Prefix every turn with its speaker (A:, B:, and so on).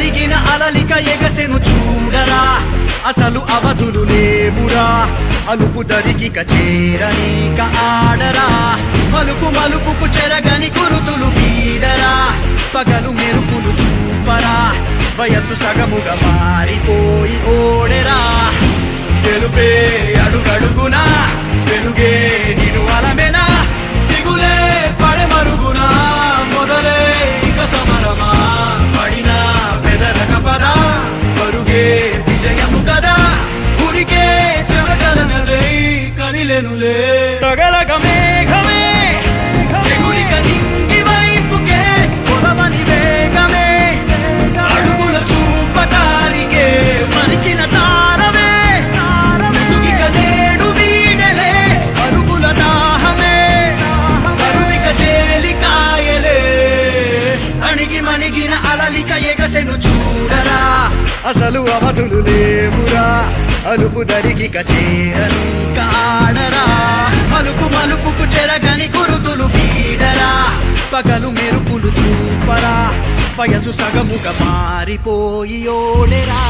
A: మరిగిన అలలిక ఎగసెను చూడరా అసలు అవధులు లేవురా అలుపు దరికిక చేరనీక ఆడరా మలుపు మలుపుకు చెరగని గురుతులు వీడరా పగలు మెరుపులు చూపరా వయస్సు సగముగా మారిపోయి ఓడెరా తెలుపే అడుగడుగునా వెలుగే నిను అలమెనా దిగులే పడమరుగునా మొదలే ఇక సమరమా పడినా పెదరక పదా పరుగే విజయము కదా ఉరికే చెమటలనలే కదిలెనులే తగలగ మేఘమే ఎగురిక నింగి వైపుకే పొలవని వేగమే అడుగుల చూపటానికే మరిచిన తారమే ముసుగిక నేడు వీడలే అరుగుల దాహమే కరువిక తేలికాయలే అణిగి మణిగిన అలలిక ఎగసెను చూడరా అసలు అవధులు లేవురా అలుపు దరికిక చేరనీక ఆడరా మలుపు మలుపుకు చెరగని గురుతులు వీడరా పగలు మెరుపులు చూపరా వయసు సగముగా మారిపోయి ఓడెరా